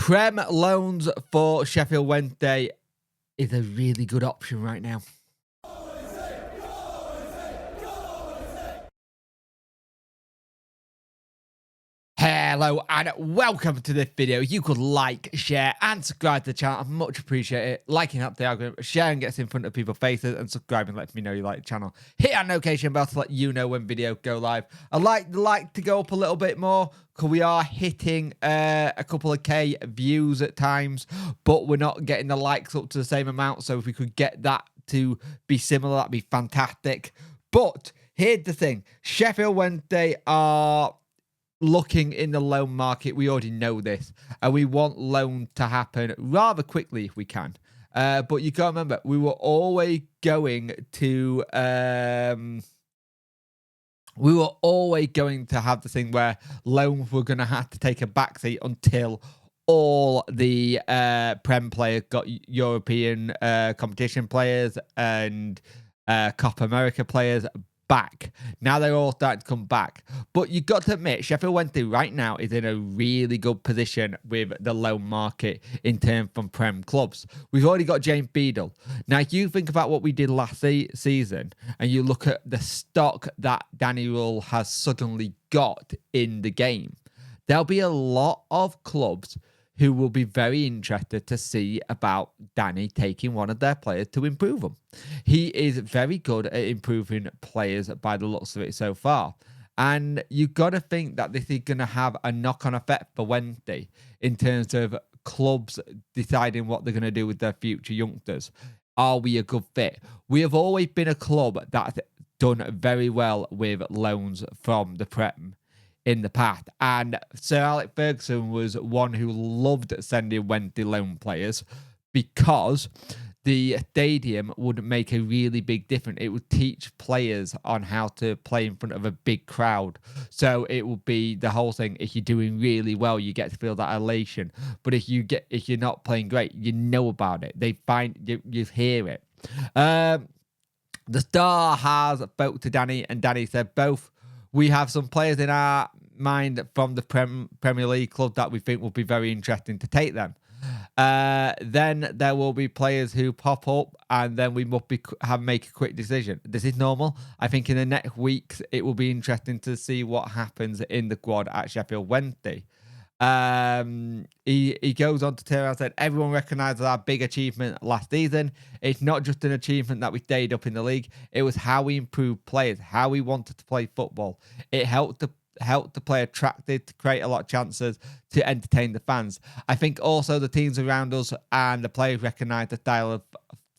Prem loans for Sheffield Wednesday is a really good option right now. Hello and welcome to this video. You could like, share and subscribe to the channel. I much appreciate it. Liking up the algorithm, sharing gets in front of people's faces, and subscribing lets me know you like the channel. Hit that notification bell to let you know when videos go live. I'd like the like to go up a little bit more because we are hitting a couple of K views at times, but we're not getting the likes up to the same amount. So if we could get that to be similar, that'd be fantastic. But here's the thing. Sheffield Wednesday are looking in the loan market. We already know this, and we want loan to happen rather quickly if we can. But you gotta remember, we were always going to have the thing where loans were gonna have to take a backseat until all the Prem players got European competition players and Copa America players back. Now they're all starting to come back. But you got to admit, Sheffield Wednesday right now is in a really good position with the loan market in terms from Prem clubs. We've already got James Beadle. Now, if you think about what we did last season and you look at the stock that Danny Rule has suddenly got in the game, there'll be a lot of clubs who will be very interested to see about Danny taking one of their players to improve them. He is very good at improving players by the looks of it so far. And you've got to think that this is going to have a knock-on effect for Wednesday in terms of clubs deciding what they're going to do with their future youngsters. Are we a good fit? We have always been a club that's done very well with loans from the Prem in the past, and Sir Alex Ferguson was one who loved sending Wednesday loan players because the stadium would make a really big difference. It would teach players on how to play in front of a big crowd. So it would be the whole thing. If you're doing really well, you get to feel that elation. But if you're not playing great, you know about it. They find you hear it. The Star has spoke to Danny, and Danny said both. We have some players in our mind from the Premier League club that we think will be very interesting to take them. Then there will be players who pop up, and then we must make a quick decision. This is normal. I think in the next weeks it will be interesting to see what happens in the squad at Sheffield Wednesday. He goes on to turn around and said, everyone recognises our big achievement last season. It's not just an achievement that we stayed up in the league. It was how we improved players, how we wanted to play football. It helped the play attractive, to create a lot of chances, to entertain the fans. I think also the teams around us and the players recognise the style of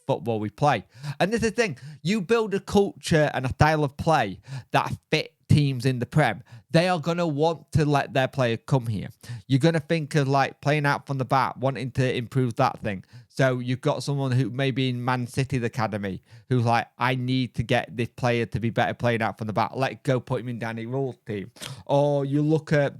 football we play. And this is the thing. You build a culture and a style of play that fit teams in the Prem. They are going to want to let their players come here. You're going to think of like playing out from the back, wanting to improve that thing. So you've got someone who maybe in Man City's academy who's like, I need to get this player to be better playing out from the back. Let's go put him in Danny Rule's team. Or you look at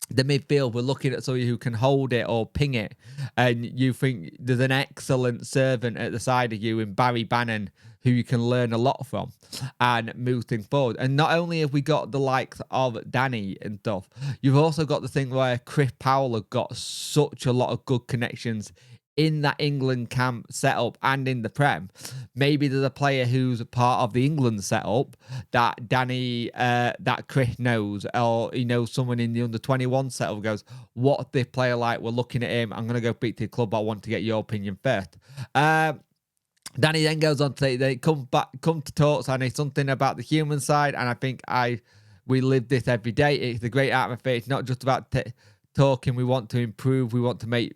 the midfield, we're looking at somebody who can hold it or ping it, and you think there's an excellent servant at the side of you in Barry Bannon who you can learn a lot from and move things forward. And not only have we got the likes of Danny and stuff, you've also got the thing where Chris Powell has got such a lot of good connections in that England camp setup and in the Prem. Maybe there's a player who's part of the England setup that Danny, that Chris knows, or he knows someone in the under-21 setup goes, what's this player like? We're looking at him. I'm going to go speak to the club. I want to get your opinion first. Danny then goes on to say they come to talks, and it's something about the human side, and I think we live this every day. It's a great atmosphere. It's not just about talking. We want to improve. We want to make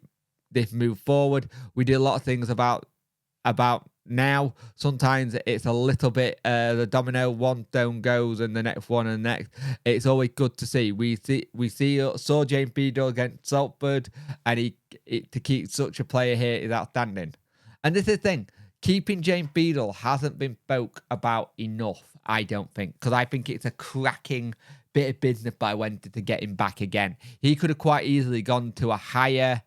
this move forward. We do a lot of things about now. Sometimes it's a little bit the domino, one stone goes and the next one and the next. It's always good to see. We saw James Beadle against Salford, and to keep such a player here is outstanding. And this is the thing. Keeping James Beadle hasn't been spoke about enough, I don't think, because I think it's a cracking bit of business by Wednesday to get him back again. He could have quite easily gone to a higher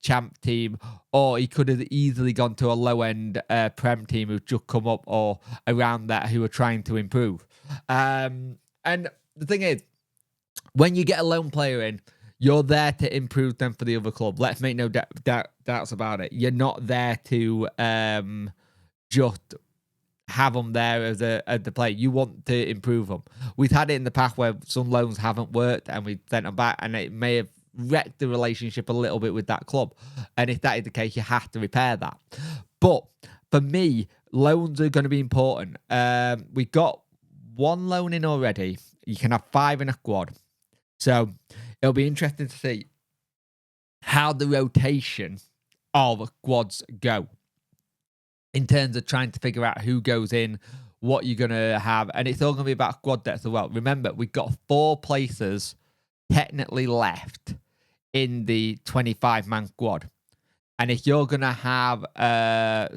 champ team, or he could have easily gone to a low-end Prem team who've just come up or around that who are trying to improve. And the thing is, when you get a lone player in, You're there to improve them for the other club. Let's make no doubts about it. You're not there to just have them there as the player. You want to improve them. We've had it in the past where some loans haven't worked and we've sent them back, and it may have wrecked the relationship a little bit with that club. And if that is the case, you have to repair that. But for me, loans are going to be important. We've got one loan in already. You can have 5 in a squad. So it'll be interesting to see how the rotation of squads go in terms of trying to figure out who goes in, what you're going to have. And it's all going to be about squad depth as well. Remember, we've got 4 places technically left in the 25-man squad. And if you're going to have,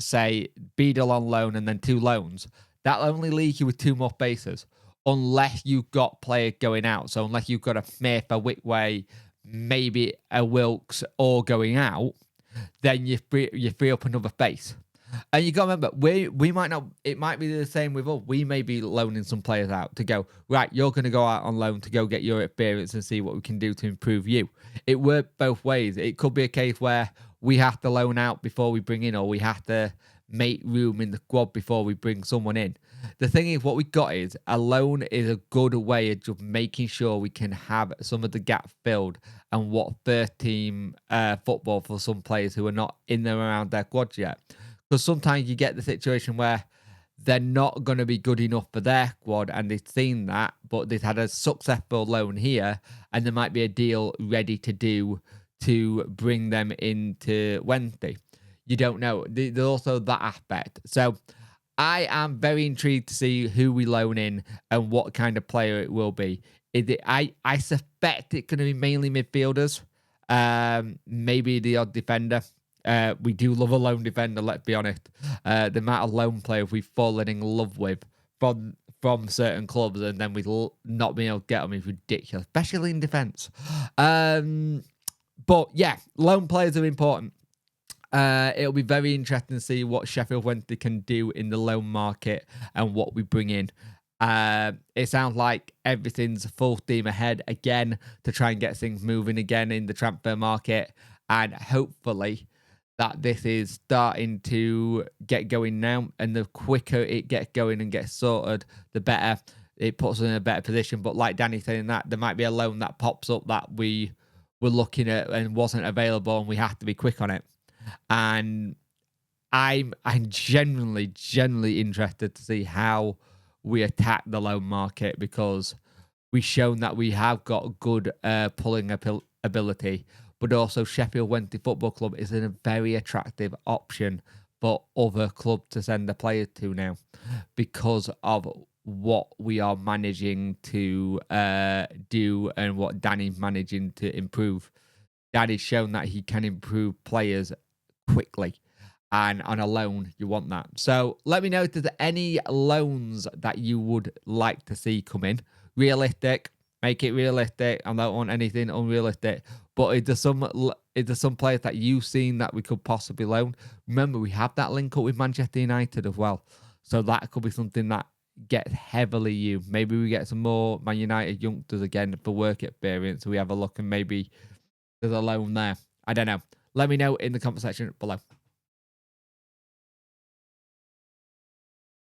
say, Beadle on loan and then 2 loans, that'll only leave you with 2 more spaces, unless you've got players going out. So unless you've got a Smith, a Whitway, maybe a Wilkes, all going out, then you free up another space. And you got to remember, we might not, it might be the same with us. We may be loaning some players out to go, right, you're going to go out on loan to go get your experience and see what we can do to improve you. It works both ways. It could be a case where we have to loan out before we bring in, or we have to make room in the squad before we bring someone in. The thing is, what we got is a loan is a good way of just making sure we can have some of the gap filled and what first team football for some players who are not in there around their squads yet. Because sometimes you get the situation where they're not going to be good enough for their squad and they've seen that, but they've had a successful loan here and there might be a deal ready to do to bring them into Wednesday. You don't know. There's also that aspect. So I am very intrigued to see who we loan in and what kind of player it will be. I suspect it's going to be mainly midfielders, maybe the odd defender. We do love a lone defender, let's be honest. The amount of lone players we've fallen in love with from certain clubs, and then we've not been able to get them is ridiculous, especially in defence. But yeah, lone players are important. It'll be very interesting to see what Sheffield Wednesday can do in the loan market and what we bring in. It sounds like everything's full steam ahead again to try and get things moving again in the transfer market, and hopefully that this is starting to get going now, and the quicker it gets going and gets sorted, the better. It puts us in a better position. But like Danny's saying, that there might be a loan that pops up that we were looking at and wasn't available, and we have to be quick on it. And I'm genuinely interested to see how we attack the loan market, because we've shown that we have got good pulling ability. But also Sheffield Wednesday Football Club is a very attractive option for other clubs to send the players to now, because of what we are managing to do and what Danny's managing to improve. Danny's shown that he can improve players quickly, and on a loan, you want that. So let me know if there's any loans that you would like to see come in. Realistic. Make it realistic. I don't want anything unrealistic. But is there some players that you've seen that we could possibly loan? Remember, we have that link up with Manchester United as well. So that could be something that gets heavily used. Maybe we get some more Man United youngsters again for work experience. So we have a look and maybe there's a loan there. I don't know. Let me know in the comment section below.